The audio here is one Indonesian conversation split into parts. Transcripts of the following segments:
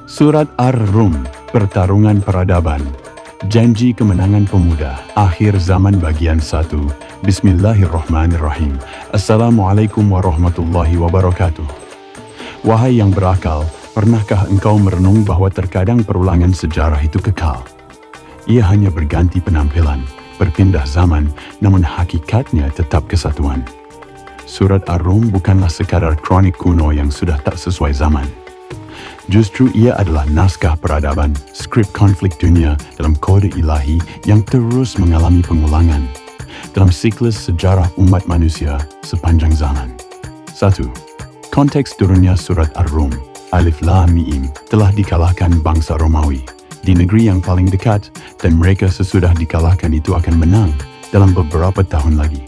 Surat Ar-Rum, Pertarungan Peradaban, Janji Kemenangan Pemuda, Akhir Zaman Bagian 1. Bismillahirrahmanirrahim. Assalamualaikum warahmatullahi wabarakatuh. Wahai yang berakal, pernahkah engkau merenung bahwa terkadang perulangan sejarah itu kekal? Ia hanya berganti penampilan, berpindah zaman, namun hakikatnya tetap kesatuan. Surat Ar-Rum bukanlah sekadar kronik kuno yang sudah tak sesuai zaman. Justru ia adalah naskah peradaban, skrip konflik dunia dalam kode ilahi yang terus mengalami pengulangan dalam siklus sejarah umat manusia sepanjang zaman. 1. Konteks turunnya surat Ar-Rum, Alif Lam Mim, telah dikalahkan bangsa Romawi di negeri yang paling dekat, dan mereka sesudah dikalahkan itu akan menang dalam beberapa tahun lagi.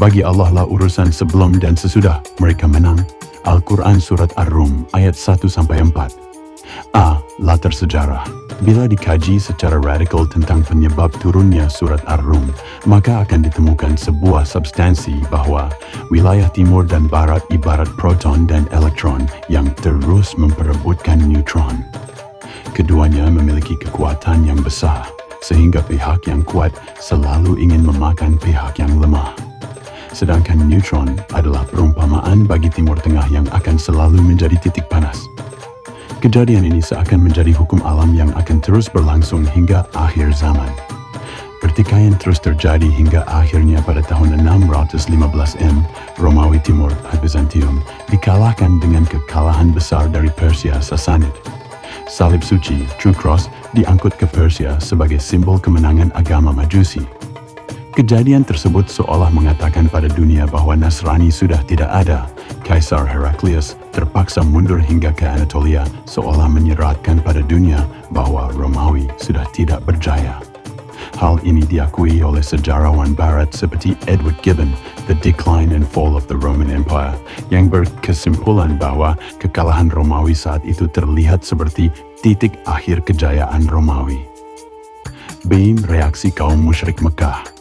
Bagi Allah lah urusan sebelum dan sesudah mereka menang. Al-Quran Surat Ar-Rum ayat 1-4. A. Latar sejarah. Bila dikaji secara radikal tentang penyebab turunnya Surat Ar-Rum, maka akan ditemukan sebuah substansi bahwa wilayah timur dan barat ibarat proton dan elektron yang terus memperebutkan neutron. Keduanya memiliki kekuatan yang besar, sehingga pihak yang kuat selalu ingin memakan pihak yang lemah. Sedangkan neutron adalah perumpamaan bagi Timur Tengah yang akan selalu menjadi titik panas. Kejadian ini seakan menjadi hukum alam yang akan terus berlangsung hingga akhir zaman. Pertikaian terus terjadi hingga akhirnya pada tahun 615 M, Romawi Timur Byzantium dikalahkan dengan kekalahan besar dari Persia Sassanid. Salib suci, True Cross, diangkut ke Persia sebagai simbol kemenangan agama Majusi. Kejadian tersebut seolah mengatakan pada dunia bahwa Nasrani sudah tidak ada. Kaisar Heraklius terpaksa mundur hingga ke Anatolia, seolah menyeratkan pada dunia bahwa Romawi sudah tidak berjaya. Hal ini diakui oleh sejarawan barat seperti Edward Gibbon, The Decline and Fall of the Roman Empire, yang berkesimpulan bahwa kekalahan Romawi saat itu terlihat seperti titik akhir kejayaan Romawi. B. Reaksi kaum musyrik Mekah.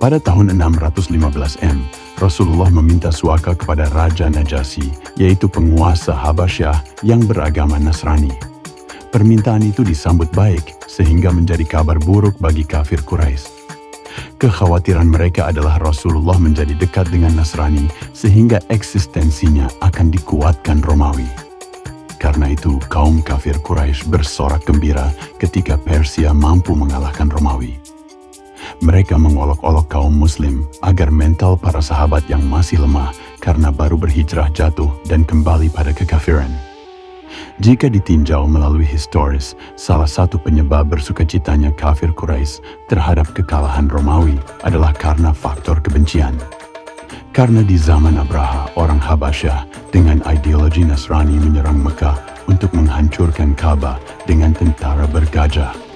Pada tahun 615 M, Rasulullah meminta suaka kepada Raja Najasyi, yaitu penguasa Habasyah yang beragama Nasrani. Permintaan itu disambut baik, sehingga menjadi kabar buruk bagi kafir Quraisy. Kekhawatiran mereka adalah Rasulullah menjadi dekat dengan Nasrani, sehingga eksistensinya akan dikuatkan Romawi. Karena itu, kaum kafir Quraisy bersorak gembira ketika Persia mampu mengalahkan Romawi. Mereka mengolok-olok kaum muslim agar mental para sahabat yang masih lemah karena baru berhijrah jatuh dan kembali pada kekafiran. Jika ditinjau melalui historis, salah satu penyebab bersukacitanya kafir Quraisy terhadap kekalahan Romawi adalah karena faktor kebencian. Karena di zaman Abraha, orang Habasyah dengan ideologi Nasrani menyerang Mekah untuk menghancurkan Ka'bah dengan tentara bergajah.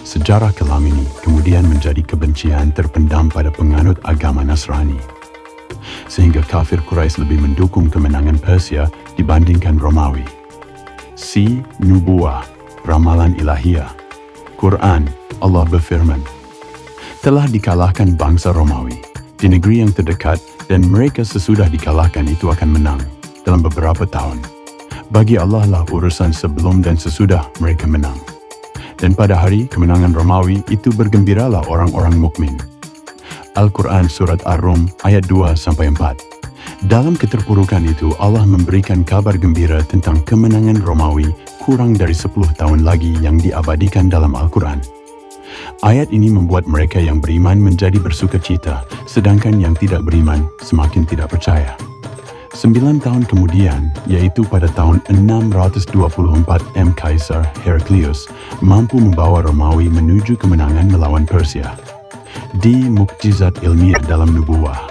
Sejarah kelam ini kemudian menjadi kebencian terpendam pada penganut agama Nasrani. Sehingga kafir Quraisy lebih mendukung kemenangan Persia dibandingkan Romawi. C. Nubuah, Ramalan Ilahiyah. Quran, Allah berfirman, telah dikalahkan bangsa Romawi di negeri yang terdekat, dan mereka sesudah dikalahkan itu akan menang dalam beberapa tahun. Bagi Allah lah urusan sebelum dan sesudah mereka menang. Dan pada hari kemenangan Romawi itu bergembiralah orang-orang mukmin. Al-Quran Surat Ar-Rum ayat 2-4. Dalam keterpurukan itu Allah memberikan kabar gembira tentang kemenangan Romawi kurang dari 10 tahun lagi yang diabadikan dalam Al-Quran. Ayat ini membuat mereka yang beriman menjadi bersukacita, sedangkan yang tidak beriman semakin tidak percaya. 9 tahun kemudian, yaitu pada tahun 624 M, Kaisar Heraklius mampu membawa Romawi menuju kemenangan melawan Persia. D. Mukjizat ilmiah dalam nubuah.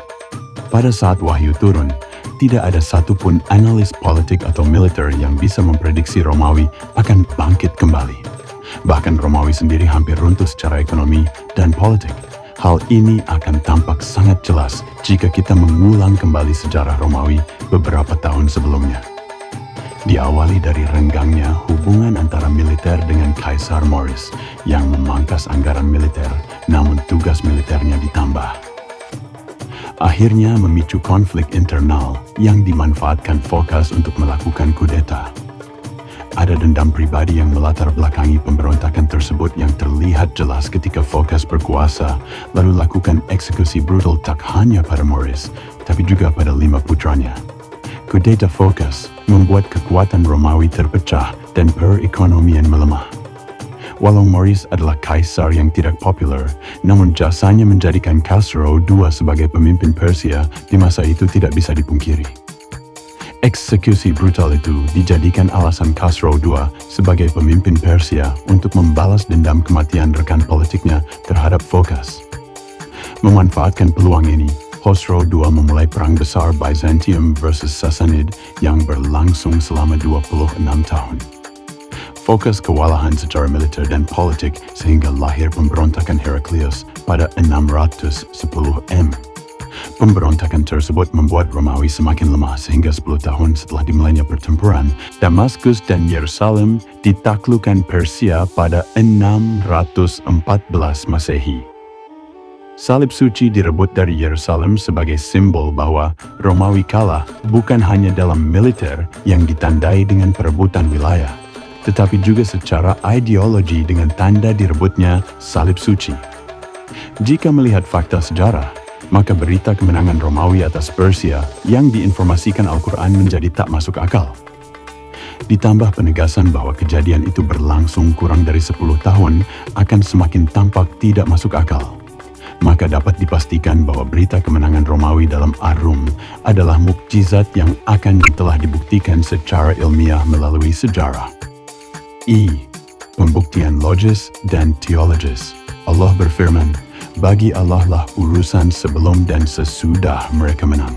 Pada saat wahyu turun, tidak ada satupun analis politik atau militer yang bisa memprediksi Romawi akan bangkit kembali. Bahkan Romawi sendiri hampir runtuh secara ekonomi dan politik. Hal ini akan tampak sangat jelas jika kita mengulang kembali sejarah Romawi beberapa tahun sebelumnya. Diawali dari renggangnya hubungan antara militer dengan Kaisar Maurice yang memangkas anggaran militer, namun tugas militernya ditambah. Akhirnya memicu konflik internal yang dimanfaatkan Phocas untuk melakukan kudeta. Ada dendam pribadi yang melatar belakangi pemberontakan tersebut yang terlihat jelas ketika Phocas berkuasa, lalu lakukan eksekusi brutal tak hanya pada Maurice, tapi juga pada 5 putranya. Kudeta Phocas membuat kekuatan Romawi terpecah dan perekonomian melemah. Walau Maurice adalah kaisar yang tidak populer, namun jasanya menjadikan Khosrow II sebagai pemimpin Persia di masa itu tidak bisa dipungkiri. Eksekusi brutal itu dijadikan alasan Khosrow II sebagai pemimpin Persia untuk membalas dendam kematian rekan politiknya terhadap Phocas. Memanfaatkan peluang ini, Khosrow II memulai perang besar Byzantium versus Sassanid yang berlangsung selama 26 tahun. Phocas kewalahan secara militer dan politik sehingga lahir pemberontakan Heraklius pada 610 M. Pemberontakan tersebut membuat Romawi semakin lemah sehingga 10 tahun setelah dimulainya pertempuran, Damaskus dan Yerusalem ditaklukkan Persia pada 614 Masehi. Salib suci direbut dari Yerusalem sebagai simbol bahwa Romawi kalah bukan hanya dalam militer yang ditandai dengan perebutan wilayah, tetapi juga secara ideologi dengan tanda direbutnya salib suci. Jika melihat fakta sejarah, maka berita kemenangan Romawi atas Persia yang diinformasikan Al-Quran menjadi tak masuk akal. Ditambah penegasan bahwa kejadian itu berlangsung kurang dari 10 tahun akan semakin tampak tidak masuk akal. Maka dapat dipastikan bahwa berita kemenangan Romawi dalam Ar-Rum adalah mukjizat yang akan telah dibuktikan secara ilmiah melalui sejarah. Pembuktian logis dan teologis. Allah berfirman, bagi Allah lah urusan sebelum dan sesudah mereka menang.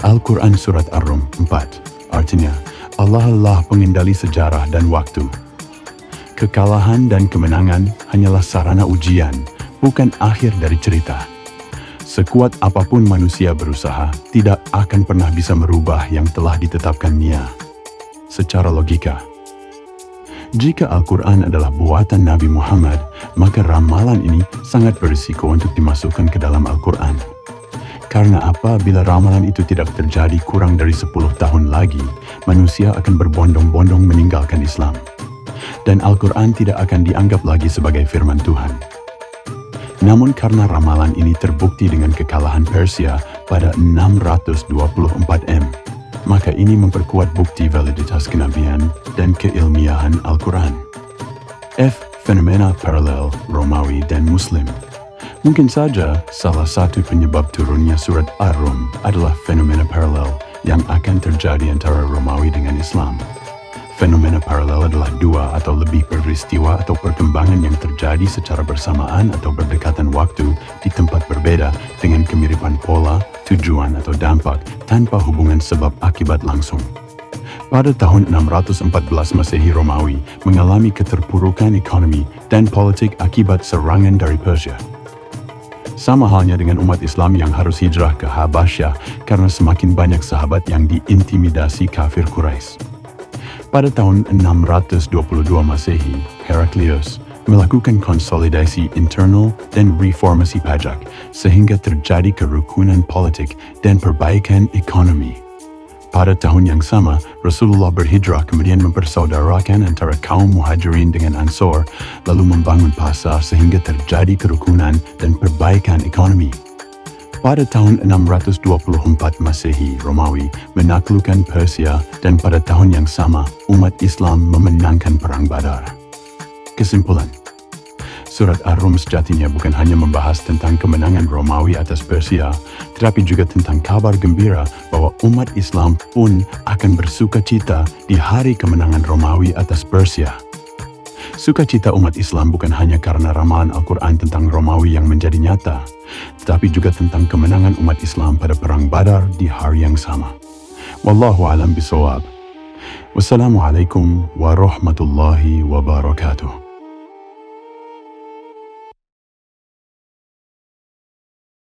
Al-Quran Surat Ar-Rum 4, artinya Allah lah pengendali sejarah dan waktu. Kekalahan dan kemenangan hanyalah sarana ujian, bukan akhir dari cerita. Sekuat apapun manusia berusaha, tidak akan pernah bisa merubah yang telah ditetapkannya. Secara logika, jika Al-Quran adalah buatan Nabi Muhammad, maka ramalan ini sangat berisiko untuk dimasukkan ke dalam Al-Quran. Karena apa? Bila ramalan itu tidak terjadi kurang dari 10 tahun lagi, manusia akan berbondong-bondong meninggalkan Islam. Dan Al-Quran tidak akan dianggap lagi sebagai firman Tuhan. Namun karena ramalan ini terbukti dengan kekalahan Persia pada 624 M, maka ini memperkuat bukti validitas kenabian dan keilmiahan Al-Quran. Fenomena paralel Romawi dan Muslim. Mungkin saja salah satu penyebab turunnya surat Ar-Rum adalah fenomena paralel yang akan terjadi antara Romawi dengan Islam. Fenomena paralel adalah dua atau lebih peristiwa atau perkembangan yang terjadi secara bersamaan atau berdekatan waktu di tempat berbeda dengan kemiripan pola, tujuan atau dampak tanpa hubungan sebab akibat langsung. Pada tahun 614 Masehi, Romawi mengalami keterpurukan ekonomi dan politik akibat serangan dari Persia. Sama halnya dengan umat Islam yang harus hijrah ke Habasyah karena semakin banyak sahabat yang diintimidasi kafir Quraisy. Pada tahun 622 Masehi, Heraklius melakukan konsolidasi internal dan reformasi pajak sehingga terjadi kerukunan politik dan perbaikan ekonomi. Pada tahun yang sama, Rasulullah berhijrah kemudian mempersaudarakan antara kaum Muhajirin dengan Ansor, lalu membangun pasar sehingga terjadi kerukunan dan perbaikan ekonomi. Pada tahun 624 Masehi, Romawi menaklukkan Persia dan pada tahun yang sama, umat Islam memenangkan Perang Badar. Kesimpulan, Surat Ar-Rum sejatinya bukan hanya membahas tentang kemenangan Romawi atas Persia, tetapi juga tentang kabar gembira bahwa umat Islam pun akan bersukacita di hari kemenangan Romawi atas Persia. Sukacita umat Islam bukan hanya karena ramalan Al-Quran tentang Romawi yang menjadi nyata, tetapi juga tentang kemenangan umat Islam pada Perang Badar di hari yang sama. Wallahu a'lam bishawab. Wassalamualaikum warahmatullahi wabarakatuh.